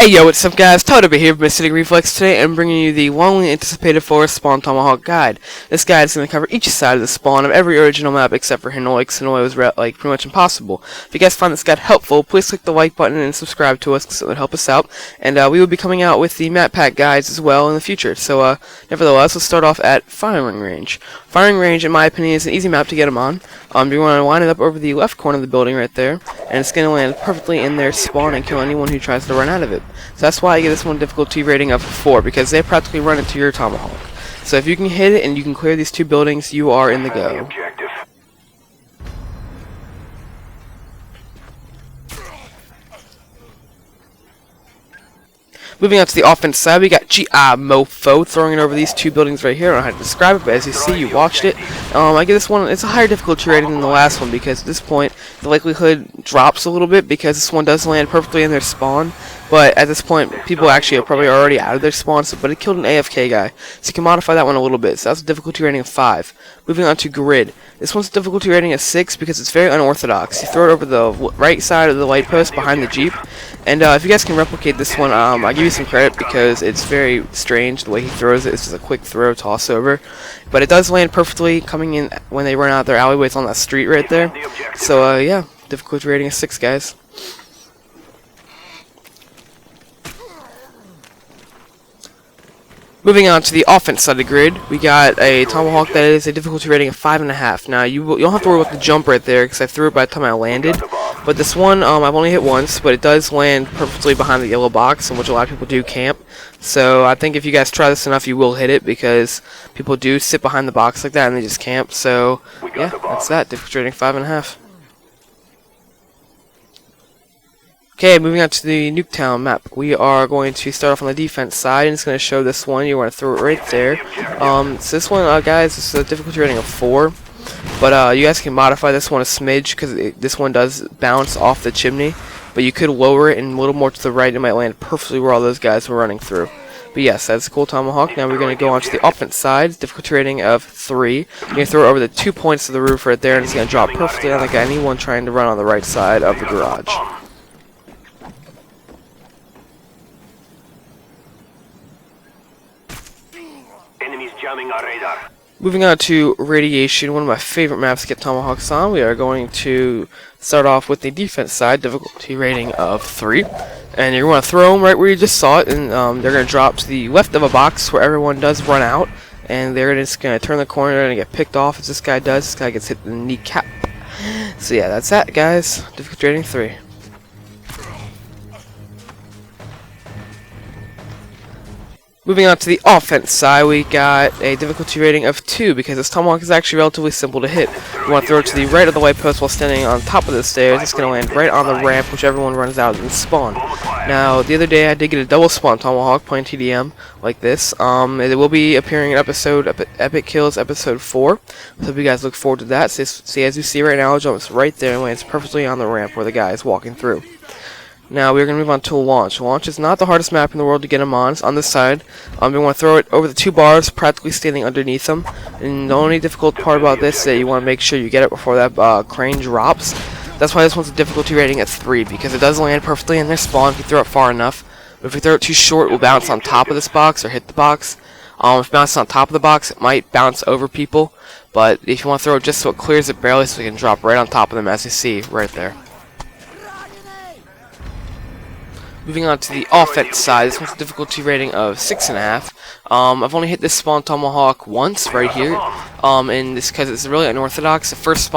Hey yo, what's up guys? Tyler here from AcidicReflex today. I'm bringing you the longly anticipated forest spawn Tomahawk guide. This guide is going to cover each side of the spawn of every original map except for Hanoi, because Hanoi was pretty much impossible. If you guys find this guide helpful, please click the like button and subscribe to us because it would help us out. And we will be coming out with the map pack guides as well in the future. So nevertheless, let's start off at Firing Range. Firing Range, in my opinion, is an easy map to get them on. You want to line it up over the left corner of the building right there, and it's going to land perfectly in their spawn and kill anyone who tries to run out of it. So that's why I give this one difficulty rating of 4, because they practically run into your Tomahawk. So if you can hit it and you can clear these two buildings, you are in the go. Moving on to the offense side, we got G.I. Mofo throwing it over these two buildings right here. I don't know how to describe it, but as you see, you watched it. I give this one, it's a higher difficulty rating than the last one, because at this point, the likelihood drops a little bit, because this one does land perfectly in their spawn. But at this point, people actually are probably already out of their spawns, but it killed an AFK guy. So you can modify that one a little bit. So that's a difficulty rating of 5. Moving on to Grid. This one's a difficulty rating of 6 because it's very unorthodox. You throw it over the right side of the light post behind the Jeep. And if you guys can replicate this one, I'll give you some credit because it's very strange the way he throws it. It's just a quick throw, toss over. But it does land perfectly coming in when they run out their alleyways on that street right there. So yeah, difficulty rating of 6, guys. Moving on to the offense side of the grid, we got a Tomahawk that is a difficulty rating of 5.5. Now, you don't have to worry about the jump right there, because I threw it by the time I landed. But this one, I've only hit once, but it does land perfectly behind the yellow box, in which a lot of people do camp. So I think if you guys try this enough, you will hit it, because people do sit behind the box like that, and they just camp. So, yeah, that's that. Difficulty rating 5.5. Okay, moving on to the NukeTown map. We are going to start off on the defense side, and it's going to show this one. You want to throw it right there. So this one, guys, is a difficulty rating of 4. But you guys can modify this one a smidge, because this one does bounce off the chimney. But you could lower it and a little more to the right. It might land perfectly where all those guys were running through. But yes, that's a cool Tomahawk. Now we're going to go on to the offense side. Difficulty rating of 3. You're going to throw it over the 2 points of the roof right there, and it's going to drop perfectly on anyone trying to run on the right side of the garage. Jamming our radar. Moving on to Radiation, one of my favorite maps to get Tomahawks on. We are going to start off with the defense side, difficulty rating of 3. And you're going to throw them right where you just saw it, and they're going to drop to the left of a box where everyone does run out. And they're just going to turn the corner and get picked off as this guy does. This guy gets hit in the kneecap. So yeah, that's that, guys. Difficulty rating 3. Moving on to the offense side, we got a difficulty rating of 2 because this Tomahawk is actually relatively simple to hit. You want to throw it to the right of the white post while standing on top of the stairs. It's going to land right on the ramp, which everyone runs out and spawn. Now, the other day I did get a double spawn Tomahawk playing TDM like this. It will be appearing in Epic Kills episode 4. So hope you guys look forward to that. See, as you see right now, it jumps right there and lands perfectly on the ramp where the guy is walking through. Now we're going to move on to Launch. Launch is not the hardest map in the world to get him on. It's on this side. You want to throw it over the 2 bars, practically standing underneath them. And the only difficult part about this is that you want to make sure you get it before that crane drops. That's why this one's a difficulty rating at 3, because it does land perfectly in their spawn if you throw it far enough. But if you throw it too short, it will bounce on top of this box or hit the box. If it bounces on top of the box, it might bounce over people. But if you want to throw it just so it clears it barely, so it can drop right on top of them, as you see right there. Moving on to the offense side, this one's a difficulty rating of 6.5. I've only hit this spawn Tomahawk once right here, and this because it's really unorthodox. The first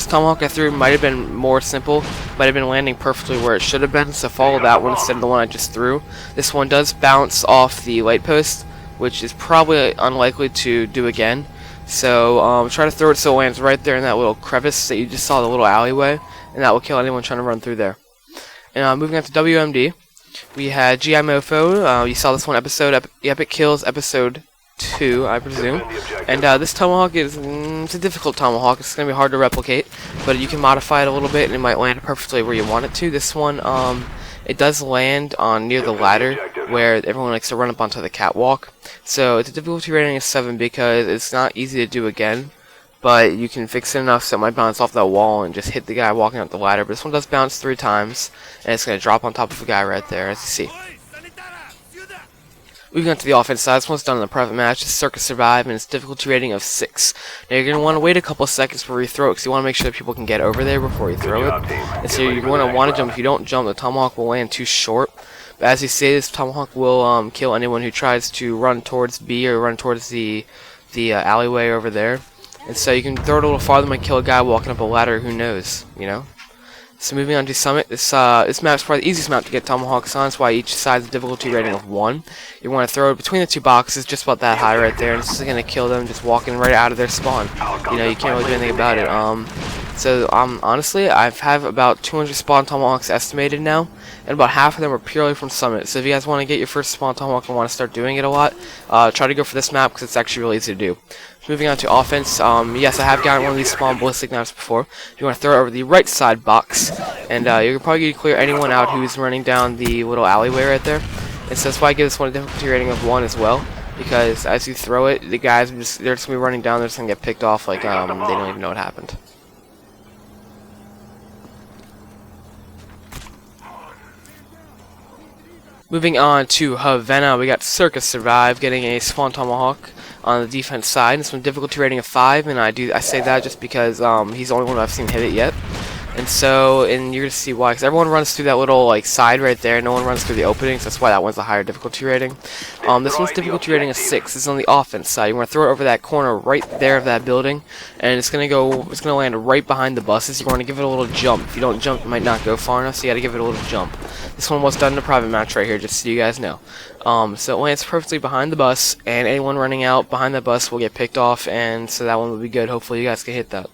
Tomahawk I threw might have been more simple, might have been landing perfectly where it should have been. So follow that one instead of the one I just threw. This one does bounce off the light post, which is probably unlikely to do again. So try to throw it so it lands right there in that little crevice that you just saw, the little alleyway, and that will kill anyone trying to run through there. And moving on to WMD, we had G.I. Mofo. You saw this one episode, Epic Kills episode 2, I presume. And this Tomahawk is it's a difficult Tomahawk. It's going to be hard to replicate, but you can modify it a little bit, and it might land perfectly where you want it to. This one, it does land on near the ladder where everyone likes to run up onto the catwalk. So it's a difficulty rating of 7 because it's not easy to do again. but you can fix it enough so it might bounce off that wall and just hit the guy walking up the ladder. But this one does bounce 3 times, and it's going to drop on top of the guy right there, as you see. Moving on to the offense side, this one's done in a private match. It's Circus Survive, and it's difficulty rating of 6. Now you're going to want to wait a couple seconds before you throw it, because you want to make sure that people can get over there before you throw it. And so you're going to want to jump. If you don't jump, the Tomahawk will land too short. But as you say, this Tomahawk will kill anyone who tries to run towards B or run towards the alleyway over there. And so you can throw it a little farther and kill a guy walking up a ladder, who knows, you know? So moving on to Summit, this map's probably the easiest map to get Tomahawks on. That's why each side has a difficulty rating of 1. You want to throw it between the 2 boxes, just about that high right there, and it's just going to kill them just walking right out of their spawn. You know, you can't really do anything about it. Honestly, I've have about 200 spawn Tomahawks estimated now, and about half of them are purely from Summit. So if you guys want to get your first spawn Tomahawk and want to start doing it a lot, try to go for this map because it's actually really easy to do. Moving on to offense, yes, I have gotten one of these spawn ballistic knives before. You want to throw it over the right side box, and you're probably going to clear anyone out who's running down the little alleyway right there. And so that's why I give this one a difficulty rating of 1 as well, because as you throw it, the guys they're just going to be running down, they're just going to get picked off like they don't even know what happened. Moving on to Havanna, we got Circus Survive getting a Spawn Tomahawk on the defense side. This one difficulty rating of 5, and I say that just because he's the only one I've seen hit it yet. And you're gonna see why, because everyone runs through that little like side right there. No one runs through the openings. That's why that one's a higher difficulty rating. This one's difficulty rating of 6. This is on the offense side. You want to throw it over that corner right there of that building, and it's gonna land right behind the buses. You want to give it a little jump. If you don't jump, it might not go far enough. So you got to give it a little jump. This one was done in a private match right here, just so you guys know. So it lands perfectly behind the bus, and anyone running out behind the bus will get picked off, and so that one will be good. Hopefully you guys can hit that.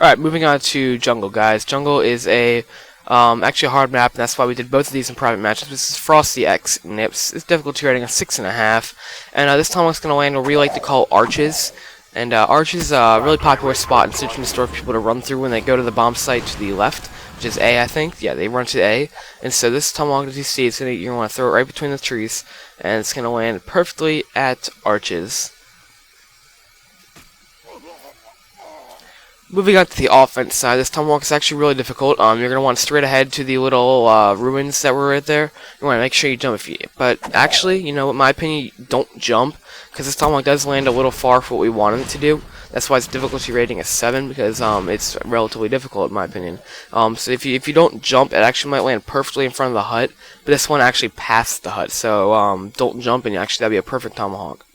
Alright, moving on to Jungle, guys. Jungle is actually a hard map, and that's why we did both of these in private matches. This is Frosty X Nips. It's difficulty rating of 6.5, and this Tomahawk's going to land what we like to call arches. And arches is a really popular spot in Search and Destroy for people to run through when they go to the bomb site to the left, which is A, I think. Yeah, they run to A. And so this Tomahawk, as you see, you're going to want to throw it right between the trees, and it's going to land perfectly at arches. Moving on to the offense side, this Tomahawk is actually really difficult. You're going to want straight ahead to the little ruins that were right there. You want to make sure you jump. But actually, you know, in my opinion, don't jump, because this Tomahawk does land a little far for what we wanted it to do. That's why its difficulty rating is 7, because it's relatively difficult in my opinion. So if you don't jump, it actually might land perfectly in front of the hut, but this one actually passed the hut. So don't jump, and actually that'd be a perfect Tomahawk.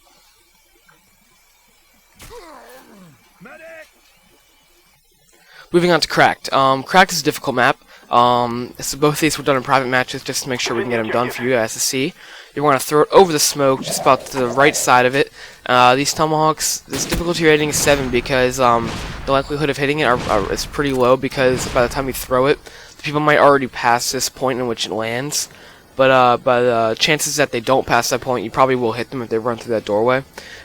Moving on to Cracked. Cracked is a difficult map. So both of these were done in private matches just to make sure we can get them done for you guys to see. You want to throw it over the smoke, just about to the right side of it. These Tomahawks, this difficulty rating is 7 because the likelihood of hitting it is pretty low, because by the time you throw it, the people might already pass this point in which it lands. But chances that they don't pass that point, you probably will hit them if they run through that doorway.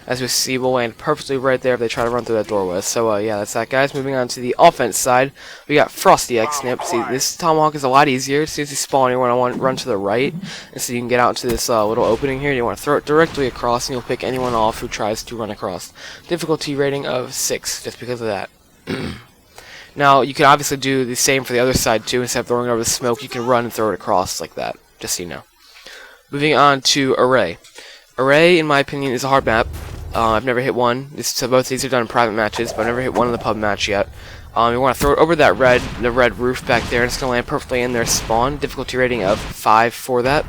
As we see, will land perfectly right there if they try to run through that doorway. So yeah, that's that, guys. Moving on to the offense side, we got Frosty X Snip. See, this Tomahawk is a lot easier. As soon as you spawn, you want to run to the right, and so you can get out into this little opening here. You want to throw it directly across, and you'll pick anyone off who tries to run across. Difficulty rating of 6, just because of that. Now, you can obviously do the same for the other side too. Instead of throwing it over the smoke, you can run and throw it across like that. Just so you know. Moving on to Array. Array, in my opinion, is a hard map. I've never hit one. So both these are done in private matches, but I've never hit one in the pub match yet. You want to throw it over that the red roof back there, and it's going to land perfectly in their spawn. Difficulty rating of 5 for that.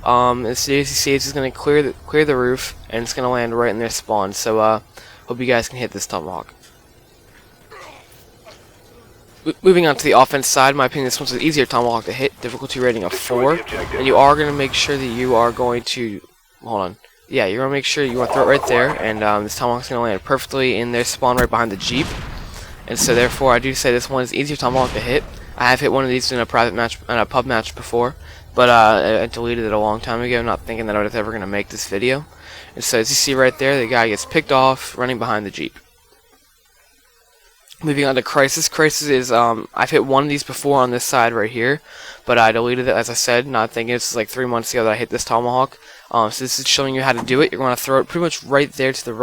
As you see, it's just going to clear the roof, and it's going to land right in their spawn. So hope you guys can hit this Tomahawk. Moving on to the offense side, in my opinion, this one's an easier Tomahawk to hit. Difficulty rating of 4, and you are going to make sure that you are going to yeah, you're going to make sure you want to throw it right there, and this Tomahawk's going to land perfectly in their spawn right behind the Jeep. And so therefore, I do say this one is easier Tomahawk to hit. I have hit one of these in a private match, in a pub match before, but I deleted it a long time ago, not thinking that I was ever going to make this video. And so as you see right there, the guy gets picked off running behind the Jeep. Moving on to Crisis. Crisis is, I've hit one of these before on this side right here, but I deleted it, as I said, not thinking it's like 3 months ago that I hit this Tomahawk. So this is showing you how to do it. You're going to throw it pretty much right there to the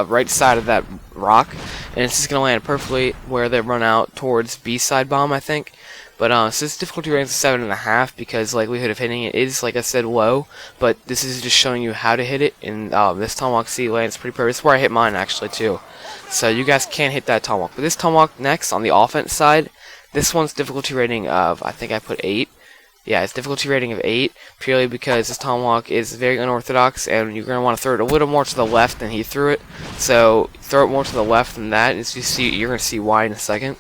right side of that rock, and it's just going to land perfectly where they run out towards B side bomb, I think. But so this difficulty rating is 7.5 because likelihood of hitting it is, like I said, low. But this is just showing you how to hit it, and this Tomahawk C lands pretty perfect. This is where I hit mine actually too. So you guys can hit that Tomahawk. But this Tomahawk next on the offense side, this one's difficulty rating of, I think I put 8. Yeah, it's difficulty rating of 8, purely because this Tomahawk is very unorthodox, and you're going to want to throw it a little more to the left than he threw it. So throw it more to the left than that, as you see, you're going to see why in a second.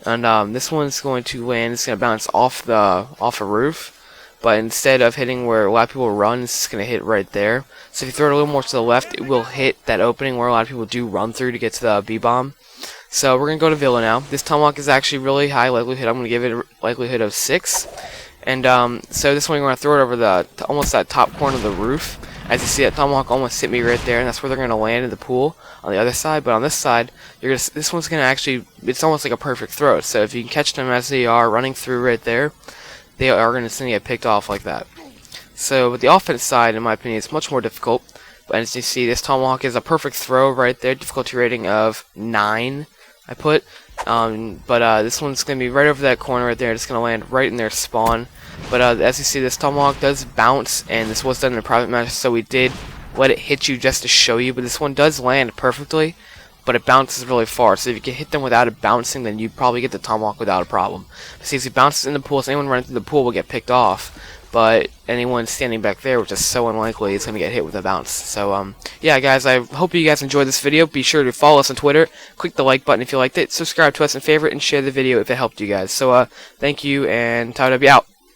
And this one's going to land, it's going to bounce off a roof, but instead of hitting where a lot of people run, it's just going to hit right there. So if you throw it a little more to the left, it will hit that opening where a lot of people do run through to get to the B-bomb. So we're going to go to Villa now. This Tomahawk is actually really high likelihood. I'm going to give it a likelihood of 6. And so this one you're going to throw it over almost that top corner of the roof. As you see, that Tomahawk almost hit me right there, and that's where they're going to land in the pool on the other side. But on this side, this one's going to actually, it's almost like a perfect throw. So if you can catch them as they are running through right there, they are going to get picked off like that. So with the offense side, in my opinion, it's much more difficult. But as you see, this Tomahawk is a perfect throw right there, difficulty rating of 9, I put. But this one's going to be right over that corner right there. It's going to land right in their spawn. But as you see, this Tomahawk does bounce, and this was done in a private match, so we did let it hit you just to show you. But this one does land perfectly, but it bounces really far. So if you can hit them without it bouncing, then you probably get the Tomahawk without a problem. See, if it bounces in the pool, so anyone running through the pool will get picked off. But anyone standing back there, which is so unlikely, is going to get hit with a bounce. So, yeah, guys, I hope you guys enjoyed this video. Be sure to follow us on Twitter, click the like button if you liked it, subscribe to us and favorite, and share the video if it helped you guys. So, thank you, and Tyler W out.